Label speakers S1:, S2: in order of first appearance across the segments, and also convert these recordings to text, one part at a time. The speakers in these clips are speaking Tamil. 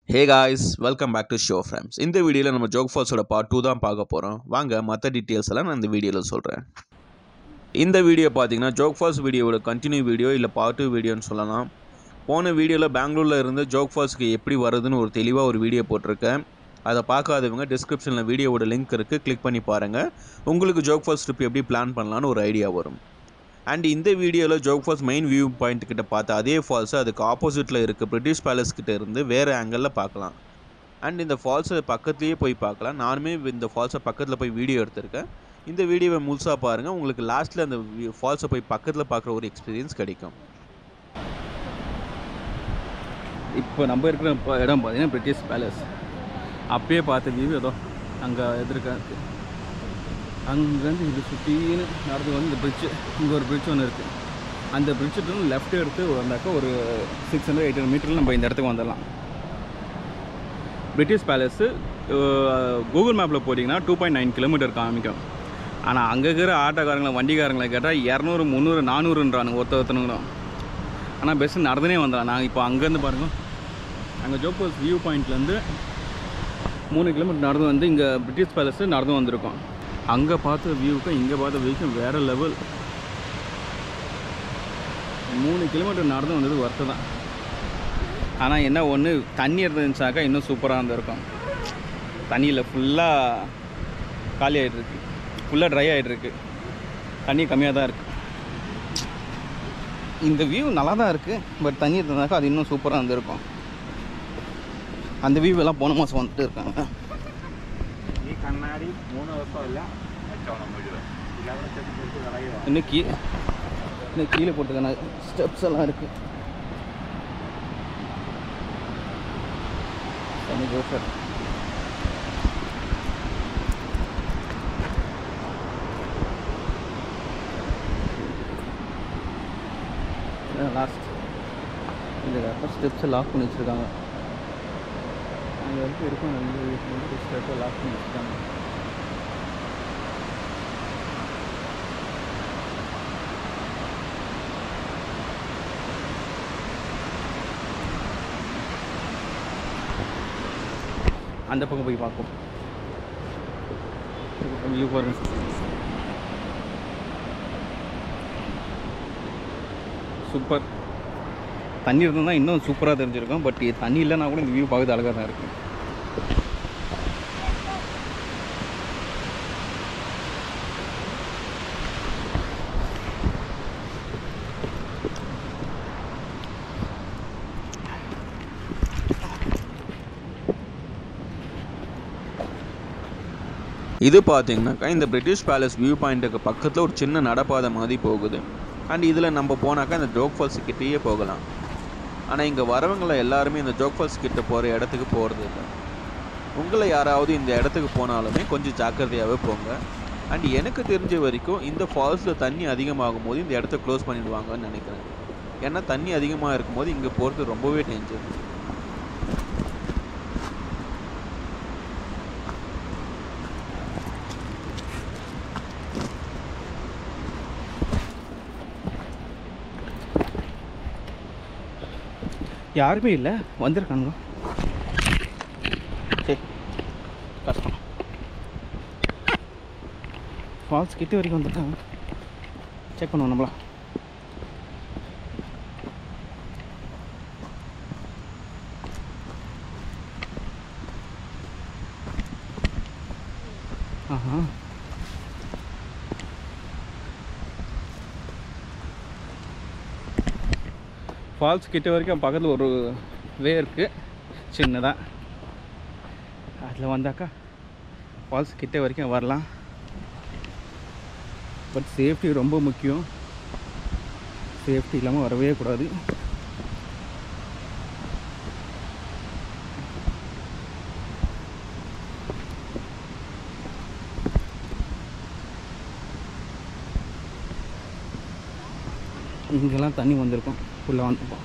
S1: Hey guys, welcome back to Show Frames. இந்த வீடியோவில் நம்ம ஜோக் ஃபால்ஸோட பார்ட் 2 தான் பார்க்க போகிறோம். வாங்க மற்ற டீட்டெயில்ஸ் எல்லாம் நான் இந்த வீடியோவில் சொல்கிறேன். இந்த வீடியோ பார்த்தீங்கன்னா ஜோக் ஃபால்ஸ் வீடியோவோட கண்டினியூ வீடியோ இல்லை பார்ட் 2 வீடியோன்னு சொல்லலாம். போன வீடியோவில் பெங்களூரில் இருந்து ஜோக் ஃபால்ஸுக்கு எப்படி வருதுன்னு ஒரு தெளிவாக ஒரு வீடியோ போட்டிருக்கேன். அதை பார்க்காதவங்க டிஸ்கிரிப்ஷனில் வீடியோவோட லிங்க் இருக்குது, கிளிக் பண்ணி பாருங்கள். உங்களுக்கு ஜோக் ஃபால்ஸ் ட்ரிப் எப்படி பிளான் பண்ணலான்னு ஒரு ஐடியா வரும். அண்ட் இந்த வீடியோவில் Jog Falls main view point கிட்ட பார்த்த அதே ஃபால்ஸை அதுக்கு ஆப்போசிட்டில் இருக்க பிரிட்டிஷ் பேலஸ் கிட்ட இருந்து வேறு ஆங்கிளில் பார்க்கலாம். அண்ட் இந்த ஃபால்ஸை பக்கத்துலேயே போய் பார்க்கலாம். நானுமே இந்த ஃபால்ஸை பக்கத்தில் போய் வீடியோ எடுத்திருக்கேன். இந்த வீடியோவை முழுசாக பாருங்கள், உங்களுக்கு லாஸ்ட்டில் அந்த ஃபால்ஸை போய் பக்கத்தில் பார்க்குற ஒரு எக்ஸ்பீரியன்ஸ் கிடைக்கும்.
S2: இப்போ நம்ம இருக்கிற இடம் பார்த்தீங்கன்னா பிரிட்டிஷ் பேலஸ். அப்பயே பார்த்த வியூ ஏதோ அங்கே எதிர்க்க இருக்குது. அங்கேருந்து இது சுற்றின்னு நடந்து வந்து இந்த பிரிட்ஜு, இங்கே ஒரு பிரிட்ஜ் ஒன்று இருக்குது. அந்த பிரிட்ஜுட்டு லெஃப்ட் எடுத்து வந்தாக்கா ஒரு 600-800 மீட்டரில் நம்ம இந்த இடத்துக்கு வந்துடலாம். பிரிட்டிஷ் பேலஸு கூகுள் மேப்பில் போட்டிங்கன்னா 2.9 கிலோமீட்டர் காமிக்கும். ஆனால் அங்கே இருக்கிற ஆட்டோக்காரங்களை வண்டிக்காரங்களை கேட்டால் 200, 300, 400ன்றானுங்க ஒருத்தனுங்களும். ஆனால் பெஸ்ட்டு நடந்துனே வந்துடலாம். நாங்கள் இப்போ அங்கேருந்து பாருங்கள், அங்கே ஜோக் ஃபால்ஸ் வியூ பாயிண்ட்லேருந்து 3 கிலோமீட்டர் நடந்து வந்து இங்கே பிரிட்டிஷ் பேலஸு நடந்து வந்திருக்கோம். அங்கே பார்த்த வியூவுக்கும் இங்கே பார்த்த வியூக்கும் வேறு லெவல். 3 கிலோமீட்டர் நடந்து வந்தது ஒர்த்து தான். ஆனால் என்ன ஒன்று, தண்ணி இருந்துச்சாக்கா இன்னும் சூப்பராக இருந்திருக்கும். தண்ணியில் ஃபுல்லாக காலி ஆகிட்டுருக்கு, ஃபுல்லாக ட்ரை ஆகிட்டுருக்கு, தண்ணி கம்மியாக தான் இருக்குது. இந்த வியூ நல்லா தான் இருக்குது, பட் தண்ணி இருந்தாக்கா அது இன்னும் சூப்பராக இருந்திருக்கும். அந்த வியூ எல்லாம் போன மாதம் வந்துட்டு இருக்காங்க.
S3: கண்ணாடி 3 வருஷம் இல்லை
S2: இன்னும் கீழே போட்டுக்கான ஸ்டெப்ஸ் எல்லாம் இருக்குது. சார் லாஸ்ட் இந்த ஸ்டெப்ஸை லாக் பண்ணி வச்சுருக்காங்க. அங்கே வரைக்கும் இருக்கும், அந்த ஸ்டெப்பை லாக் பண்ணி வச்சுருக்காங்க. அந்த பக்கம் போய் பார்ப்போம். வியூ பாருங்க, சூப்பர். தண்ணி இருந்தால் தான் இன்னும் சூப்பராக தெரிஞ்சிருக்கும். பட் தண்ணி இல்லைன்னா கூட இந்த வியூ பார்க்குறது அழகாக தான் இருக்குது.
S1: இது பார்த்தீங்கன்னாக்கா இந்த பிரிட்டிஷ் பேலஸ் வியூ பாயிண்ட்டுக்கு பக்கத்தில் ஒரு சின்ன நடப்பாதை மாதிரி போகுது. அண்ட் இதில் நம்ம போனாக்கா இந்த ஜோக் ஃபால்ஸ் கிட்டேயே போகலாம். ஆனால் இங்கே வரவங்களை எல்லாருமே இந்த ஜோக் ஃபால்ஸ் கிட்ட போகிற இடத்துக்கு போகிறது இல்லை. உங்களை யாராவது இந்த இடத்துக்கு போனாலுமே கொஞ்சம் ஜாக்கிரதையாகவே போங்க. அண்ட் எனக்கு தெரிஞ்ச வரைக்கும் இந்த ஃபால்ஸில் தண்ணி அதிகமாகும் போது இந்த இடத்த க்ளோஸ் பண்ணிவிடுவாங்கன்னு நினைக்கிறேன். ஏன்னா தண்ணி அதிகமாக இருக்கும்போது இங்கே போகிறது ரொம்பவே டேஞ்சர்.
S2: யாருமே இல்லை, வந்திருக்கானுங்க. சரி, கஷ்டம். ஃபால்ஸ் கிட்ட வரைக்கும் வந்துட்டாங்க. செக் பண்ணுவோம் நம்மளா. ஆஹா, ஃபால்ஸ் கிட்ட வரைக்கும் பக்கத்தில் ஒரு வே இருக்குது சின்னதாக. அதில் வந்தாக்கா ஃபால்ஸ் கிட்ட வரைக்கும் வரலாம். பட் சேஃப்டி ரொம்ப முக்கியம். சேஃப்டி இல்லாமல் வரவே கூடாது. இங்கெல்லாம் தண்ணி வந்திருக்கும், ஃபுல்லாக வந்துருப்போம்.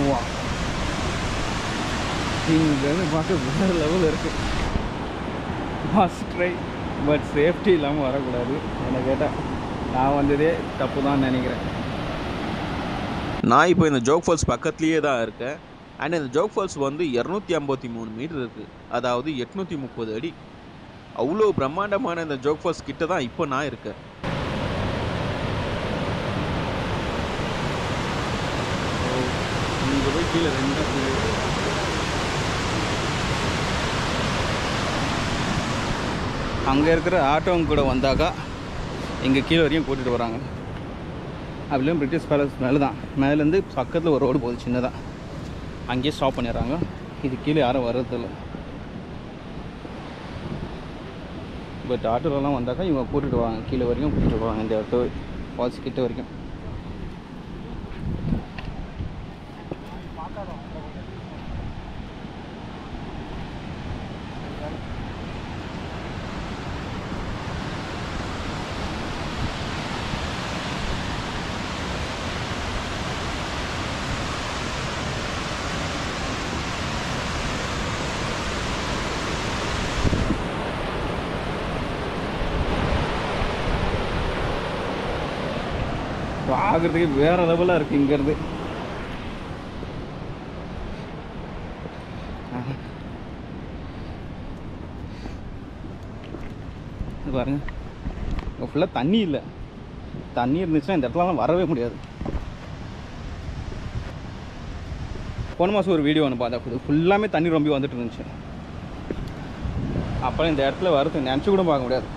S2: Wow. இங்கேருந்து பார்க்க வேறு லெவலில் இருக்குது. மஸ்ட் ட்ரை, பட் சேஃப்டி இல்லாமல் வரக்கூடாது. என்னை கேட்டால் நான் வந்ததே தப்பு தான் நினைக்கிறேன்.
S1: நான் இப்போ இந்த ஜோக் ஃபால்ஸ் பக்கத்துலேயே தான் இருக்கேன். அண்ட் இந்த ஜோக் ஃபால்ஸ் வந்து 253 மீட்டர் இருக்குது, அதாவது 830 அடி. அவ்வளோ பிரம்மாண்டமான இந்த ஜோக் ஃபால்ஸ் கிட்ட தான் இப்போ நான் இருக்கேன்.
S2: இங்கே போய் கீழே அங்கே இருக்கிற ஆட்டோங்க கூட வந்தாக்கா இங்கே கீழே வரையும் கூட்டிகிட்டு வராங்க. அப்படியும் பிரிட்டிஷ் பேலஸ் மேலே தான், மேலேருந்து பக்கத்தில் ஒரு ரோடு போகுது சின்னதாக, அங்கேயே ஸ்டாப் பண்ணிடுறாங்க. இது கீழே யாரும் வர்றதில்ல. பட் ஆட்டோலலாம் வந்தாக்கா இவங்க கூட்டிகிட்டு போவாங்க, கீழே வரைக்கும் கூட்டிகிட்டு போவாங்க, இந்த ஆட்டோ ஃபால்ஸ் கிட்ட வரைக்கும். பார்க்குறதுக்கு வேறு லெவலாக இருக்குது இங்கேருந்து. பாருங்கள், இங்கே ஃபுல்லாக தண்ணி இல்லை. தண்ணி இருந்துச்சுன்னா இந்த இடத்துலலாம் வரவே முடியாது. போன மாதம் ஒரு வீடியோ ஒன்று பார்த்தா ஃபுல்லாமே தண்ணி ரொம்ப வந்துட்டு இருந்துச்சு. அப்புறம் இந்த இடத்துல வரது நினச்சி கூட பார்க்க முடியாது.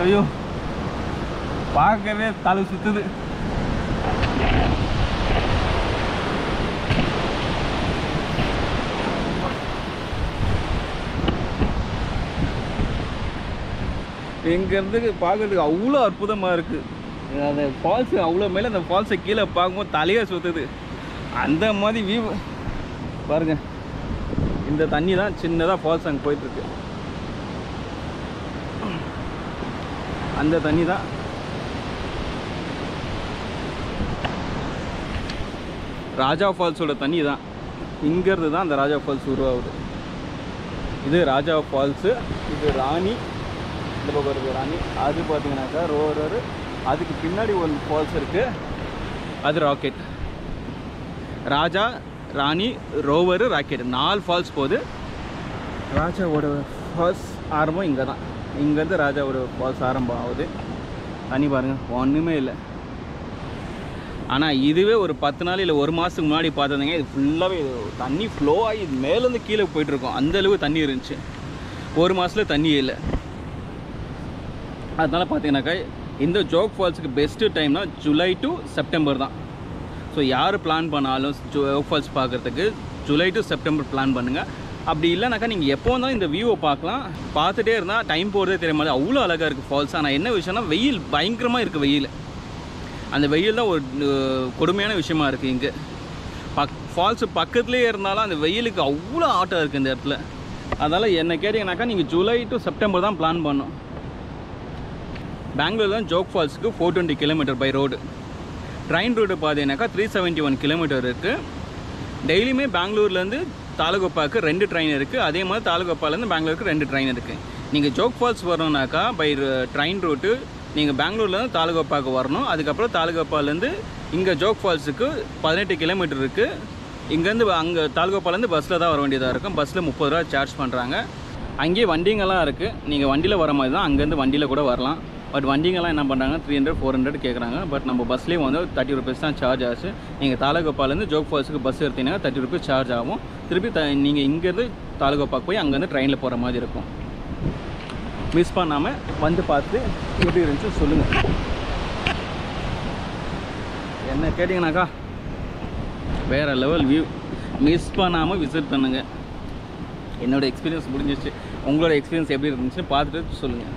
S2: ஐயோ, பார்க்கவே தலை சுத்துது. இங்கேருந்து பார்க்கறதுக்கு அவ்வளோ அற்புதமாக இருக்குது. அந்த ஃபால்ஸு அவ்வளோ மேலே, அந்த ஃபால்ஸை கீழே பார்க்கும்போது தலையே சுற்றுது. அந்த மாதிரி வியூ பாருங்கள். இந்த தண்ணி தான் சின்னதாக ஃபால்ஸ் அங்கே போயிட்டுருக்கு. அந்த தண்ணி தான் ராஜா ஃபால்ஸோட தண்ணி தான். இங்கேருந்து தான் அந்த ராஜா ஃபால்ஸ் உருவாகுது. இது ராஜா ஃபால்ஸு, இது ராணி, இந்த பக்கம் இருக்குது ராணி. அது பார்த்தீங்கன்னாக்கா ரோவர். அதுக்கு பின்னாடி ஒரு ஃபால்ஸ் இருக்குது, அது ராக்கெட். ராஜா, ராணி, ரோவரு, ராக்கெட் 4 ஃபால்ஸ் போகுது. ராஜாவோட ஃபால்ஸ் ஆரம்பம் இங்கே தான். இங்கேருந்து ராஜாவோட ஃபால்ஸ் ஆரம்பம் ஆகுது. தண்ணி பாருங்கள், ஒன்றுமே இல்லை. ஆனால் இதுவே ஒரு 10 நாள் இல்லை ஒரு மாதத்துக்கு முன்னாடி பார்த்துருந்தீங்க, இது ஃபுல்லாகவே தண்ணி ஃப்ளோ ஆகி மேலேருந்து கீழே போயிட்டுருக்கோம். அந்தளவு தண்ணி இருந்துச்சு. ஒரு மாதத்தில் தண்ணி இல்லை. அதனால் பார்த்தீங்கன்னாக்கா இந்த ஜோக் ஃபால்ஸுக்கு பெஸ்ட்டு டைம்னா ஜூலை டு செப்டம்பர் தான். ஸோ யார் பிளான் பண்ணாலும் ஜோக் ஃபால்ஸ் பார்க்குறதுக்கு ஜூலை டு செப்டம்பர் பிளான் பண்ணுங்கள். அப்படி இல்லைனாக்கா நீங்கள் எப்போ வந்தாலும் இந்த வியூவை பார்க்கலாம். பார்த்துட்டே இருந்தால் டைம் போகிறதே தெரிய மாதிரி அவ்வளோ அழகாக இருக்குது ஃபால்ஸ். ஆனால் என்ன விஷயம்னா வெயில் பயங்கரமாக இருக்குது. வெயில், அந்த வெயில் தான் ஒரு கொடுமையான விஷயமா இருக்குது. இங்கே ஃபால்ஸு பக்கத்துலேயே இருந்தாலும் அந்த வெயிலுக்கு அவ்வளோ ஆட்டம் இருக்குது இந்த இடத்துல. அதனால் என்ன கேட்டிங்கனாக்கா நீங்கள் ஜூலை டு செப்டம்பர் தான் பிளான் பண்ணணும். பெங்களூர் தான் ஜோக் ஃபால்ஸுக்கு 420 kilometre by road. Train route பார்த்தீங்கன்னாக்கா 371 கிலோமீட்டர் இருக்குது. டெய்லியுமே பெங்களூர்லேருந்து தாலுகப்பாவுக்கு 2 ட்ரெயின் இருக்குது. அதே மாதிரி தாலுகப்பாலேருந்து பெங்களூருக்கு 2 ட்ரெயின் இருக்குது. நீங்கள் ஜோக் ஃபால்ஸ் வரணுன்னாக்கா பை ட்ரெயின் ரூட்டு நீங்கள் பெங்களூர்லேருந்து தாலுகப்பாவுக்கு வரணும். அதுக்கப்புறம் தாலுகப்பாலேருந்து இங்கே ஜோக் ஃபால்ஸுக்கு 18 கிலோமீட்டர் இருக்குது. இங்கேருந்து அங்கே தாலுகப்பாலேருந்து பஸ்ஸில் தான் வர வேண்டியதாக இருக்கும். பஸ்ஸில் 30 ரூபா சார்ஜ் பண்ணுறாங்க. அங்கேயே வண்டிங்கெல்லாம் இருக்குது. நீங்கள் வண்டியில் வர மாதிரி தான் அங்கேருந்து வண்டியில் கூட வரலாம். பட் வண்டிங்கெல்லாம் என்ன பண்ணுறாங்க 300 400 கேட்குறாங்க. பட் நம்ம பஸ்லேயே வந்து 30 rupees தான் சார்ஜ் ஆச்சு. நீங்கள் தாலுகப்பாலேருந்து ஜோக் ஃபால்ஸுக்கு பஸ் எடுத்தீங்கன்னா 30 rupees சார்ஜ் ஆகும். திருப்பி நீங்கள் இங்கேருந்து தாலுகப்பாக்கு போய் அங்கேருந்து ட்ரெயினில் போகிற மாதிரி இருக்கும். மிஸ் பண்ணாமல் வந்து பார்த்து எப்படி இருந்துச்சு சொல்லுங்கள். என்ன கேட்டிங்கனாக்கா வேறு லெவல் வியூ, மிஸ் பண்ணாமல் விசிட் பண்ணுங்கள். என்னோடய எக்ஸ்பீரியன்ஸ் முடிஞ்சிச்சு. உங்களோட எக்ஸ்பீரியன்ஸ் எப்படி இருந்துச்சுன்னு பார்த்துட்டு சொல்லுங்கள்.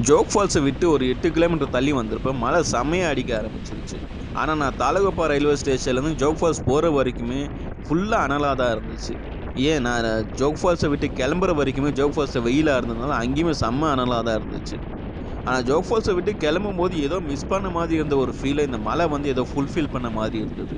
S1: ஜோக் ஃபால்ஸை விட்டு ஒரு 8 கிலோமீட்டர் தள்ளி வந்திருப்ப மழை செம்மையாக அடிக்க ஆரம்பிச்சிருச்சு. ஆனால் நான் தாலகோப்பா ரயில்வே ஸ்டேஷன்லேருந்து ஜோக் ஃபால்ஸ் போகிற வரைக்குமே ஃபுல்லாக அனலாக தான் இருந்துச்சு. ஏன் நான் ஜோக் ஃபால்ஸை விட்டு கிளம்புற வரைக்குமே ஜோக் ஃபால்ஸை வெயிலாக இருந்ததுனால அங்கேயுமே செம்ம அனலாக தான் இருந்துச்சு. ஆனால் ஜோக் ஃபால்ஸை விட்டு கிளம்பும் போது ஏதோ மிஸ் பண்ண மாதிரி இருந்த ஒரு ஃபீலை இந்த மழை வந்து ஏதோ ஃபுல்ஃபில் பண்ண மாதிரி இருந்தது.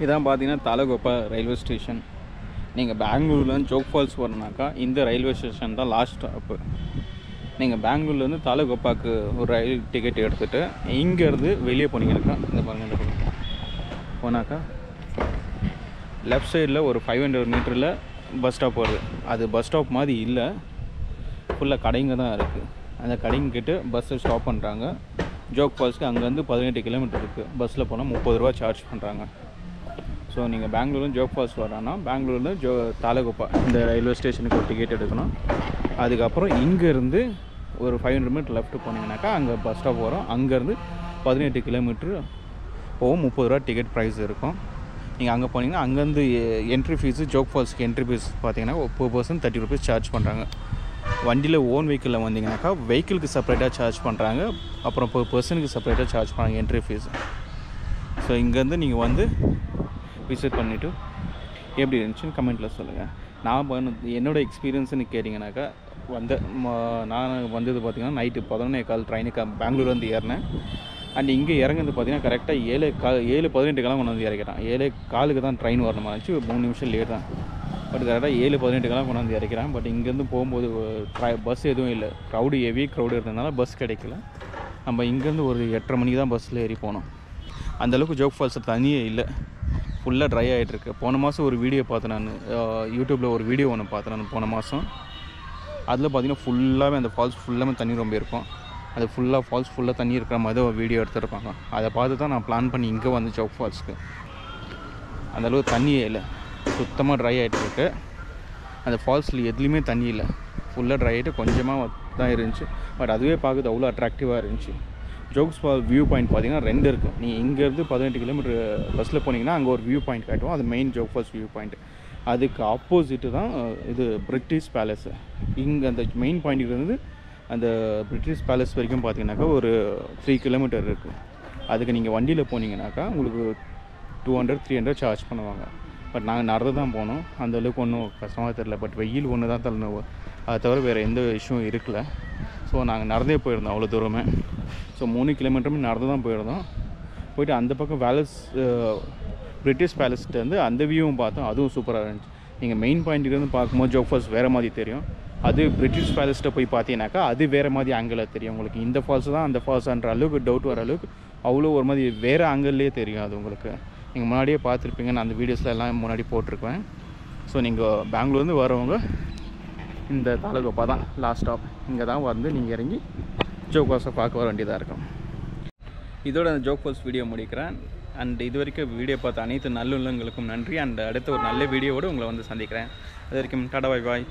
S2: இதான் பார்த்தீங்கன்னா தாலகோப்பா ரயில்வே ஸ்டேஷன். நீங்கள் பெங்களூர்லேருந்து ஜோக் ஃபால்ஸ் வரணுனாக்கா இந்த ரயில்வே ஸ்டேஷன் தான் லாஸ்ட் ஸ்டாப்பு. நீங்கள் பெங்களூர்லேருந்து தாலகோப்பாவுக்கு ஒரு ரயில் டிக்கெட் எடுத்துகிட்டு இங்கேருந்து வெளியே போனீங்கன்னாக்கா இந்த பாருங்கள், இந்த பக்கம் போனாக்கா லெஃப்ட் சைடில் ஒரு 500 மீட்டரில் பஸ் ஸ்டாப் வருது. அது பஸ் ஸ்டாப் மாதிரி இல்லை, ஃபுல்லாக கடைங்க தான் இருக்குது. அந்த கடைங்கிட்ட பஸ்ஸை ஸ்டாப் பண்ணுறாங்க. ஜோக் ஃபால்ஸ்க்கு அங்கேருந்து 18 கிலோமீட்டர் இருக்குது. பஸ்ஸில் போனால் 30 ரூபா சார்ஜ் பண்ணுறாங்க. ஸோ நீங்கள் பெங்களூர்லேருந்து ஜோக் ஃபால்ஸ் வரானா பெங்களூர்லேருந்து தாலகோப்பா இந்த ரயில்வே ஸ்டேஷனுக்கு ஒரு டிக்கெட் எடுக்கணும். அதுக்கப்புறம் இங்கேருந்து ஒரு 500 மீட்டர் லெஃப்ட்டு போனீங்கன்னாக்கா அங்கே பஸ் ஸ்டாப் வரும். அங்கேருந்து 18 கிலோமீட்ரு போகும். 30 ரூபா டிக்கெட் ப்ரைஸ் இருக்கும். நீங்கள் அங்கே போனீங்கன்னா அங்கேருந்து என்ட்ரி ஃபீஸு ஜோக் ஃபால்ஸ்க்கு என்ட்ரி ஃபீஸ் பார்த்தீங்கன்னா per person 30 rupees சார்ஜ் பண்ணுறாங்க. வண்டியில் ஓன் வெஹிக்கிளில் வந்தீங்கன்னாக்கா வெஹிக்கிளுக்கு செப்பரேட்டாக சார்ஜ் பண்ணுறாங்க. அப்புறம் per personக்கு செப்பரேட்டாக சார்ஜ் பண்ணுறாங்க என்ட்ரி ஃபீஸ். ஸோ இங்கேருந்து நீங்கள் வந்து விசிட் பண்ணிவிட்டு எப்படி இருந்துச்சுன்னு கமெண்ட்டில் சொல்லுங்கள். நான் என்னோடய எக்ஸ்பீரியன்ஸுன்னு கேட்டிங்கனாக்கா நான் வந்தது பார்த்திங்கன்னா நைட்டு 11:15 ட்ரெயினுக்கு பெங்களூர்லேருந்து ஏறினேன். அண்ட் இங்கே இறங்குறது பார்த்திங்கன்னா கரெக்டாக 7:18 கொண்டு வந்து இறக்கிறான். 7:15 தான் ட்ரெயின் வரணுமா இருந்துச்சு. 3 நிமிஷம் லேட் தான். பட் கரெக்டாக 7:18 கொண்டு வந்து இறக்கிறான். பட் இங்கேருந்து போகும்போது பஸ் எதுவும் இல்லை. ஹெவி க்ரௌடு இருந்ததுனால பஸ் கிடைக்கல. நம்ம இங்கேருந்து ஒரு 8:30 மணிக்கு தான் பஸ்ஸில் ஏறி போனோம். அந்தளவுக்கு ஜோக் ஃபால்ஸ் தண்ணியே இல்லை, ஃபுல்லாக ட்ரை ஆகிட்டுருக்கு. போன மாதம் ஒரு வீடியோ பார்த்தேன் நான், யூடியூப்பில் ஒரு வீடியோ ஒன்று பார்த்தேன் நான் போன மாதம். அதில் பார்த்திங்கன்னா ஃபுல்லாகவே அந்த ஃபால்ஸ் ஃபுல்லாமே தண்ணி ரொம்ப இருக்கும். அது ஃபால்ஸ் ஃபுல்லாக தண்ணி இருக்கிற மாதிரி ஒரு வீடியோ எடுத்துருப்பாங்க. அதை பார்த்து தான் நான் பிளான் பண்ணி இங்கே வந்து ஜோக் ஃபால்ஸ்க்கு. அந்தளவுக்கு தண்ணியே இல்லை, சுத்தமாக ட்ரை ஆகிட்டுருக்கு. அந்த ஃபால்ஸில் எதுலேயுமே தண்ணி இல்லை, ஃபுல்லாக ட்ரை ஆகிட்டு கொஞ்சமாக தான் இருந்துச்சு. பட் அதுவே பார்க்குறது அவ்வளோ அட்ராக்டிவாக இருந்துச்சு. ஜோக்ஸ் ஃபால் வியூ பாயிண்ட் பார்த்திங்கன்னா 2 இருக்குது. நீங்கள் இங்கேருந்து 18 கிலோமீட்டர் பஸ்ஸில் போனீங்கன்னா அங்கே ஒரு வியூ பாயிண்ட் காட்டுவோம். அது main Jog Falls view point. அதுக்கு ஆப்போசிட்டு தான் இது பிரிட்டிஷ் பேலஸு. இங்கே அந்த மெயின் பாயிண்ட்லேருந்து அந்த பிரிட்டிஷ் பேலஸ் வரைக்கும் பார்த்தீங்கன்னாக்கா ஒரு 3 கிலோமீட்டர் இருக்குது. அதுக்கு நீங்கள் வண்டியில் போனீங்கன்னாக்கா உங்களுக்கு 200-300 சார்ஜ் பண்ணுவாங்க. பட் நாங்கள் நடந்து தான் போனோம். அந்தளவுக்கு ஒன்றும் கஷ்டமாக தெரியல. பட் வெயில் ஒன்று தான் தள்ளணும், அதை தவிர வேறு எந்த இஷ்யூவும் இருக்கல. ஸோ நாங்கள் நடந்தே போயிருந்தோம் அவ்வளோ தூரமே. ஸோ 3 கிலோமீட்டருமே நடந்து தான் போயிருந்தோம். போய்ட்டு அந்த பக்கம் பிரிட்டிஷ் பேலஸ்லேருந்து அந்த வியூவும் பார்த்தோம். அதுவும் சூப்பராக இருந்துச்சு. நீங்கள் மெயின் பாயிண்ட்லேருந்து பார்க்கும்போது ஜோக் ஃபால்ஸ் வேறு மாதிரி தெரியும். அது பிரிட்டிஷ் பேலஸ்ட்டை போய் பார்த்தீங்கன்னாக்கா அது வேறு மாதிரி ஆங்கிளில் தெரியும் உங்களுக்கு. இந்த ஃபால்ஸ் தான் அந்த ஃபால்ஸான்ற அளவுக்கு டவுட் வர அளவுக்கு அவ்வளோ ஒரு மாதிரி வேறு ஆங்கிள்லேயே தெரியும். அது உங்களுக்கு நீங்கள் முன்னாடியே பார்த்துருப்பீங்க. நான் அந்த வீடியோஸில் எல்லாம் முன்னாடி போட்டிருக்கேன். ஸோ நீங்கள் பெங்களூர்லேருந்து வரவங்க இந்த தாலகோப்பா தான் லாஸ்ட் ஸ்டாப். இங்கே தான் வந்து நீங்கள் இறங்கி ஜோக் ஃபால்ஸை பார்க்க வர வேண்டியதாக இருக்கும். இதோட அந்த ஜோக் ஃபால்ஸ் வீடியோ முடிக்கிறேன். அண்ட் இது வரைக்கும் வீடியோ பார்த்த அனைத்து நல்லுள்ளங்களுக்கும் நன்றி. அண்ட் அடுத்த ஒரு நல்ல வீடியோவோடு உங்களை வந்து சந்திக்கிறேன். அது வரைக்கும் டாடா, பாய் பாய்.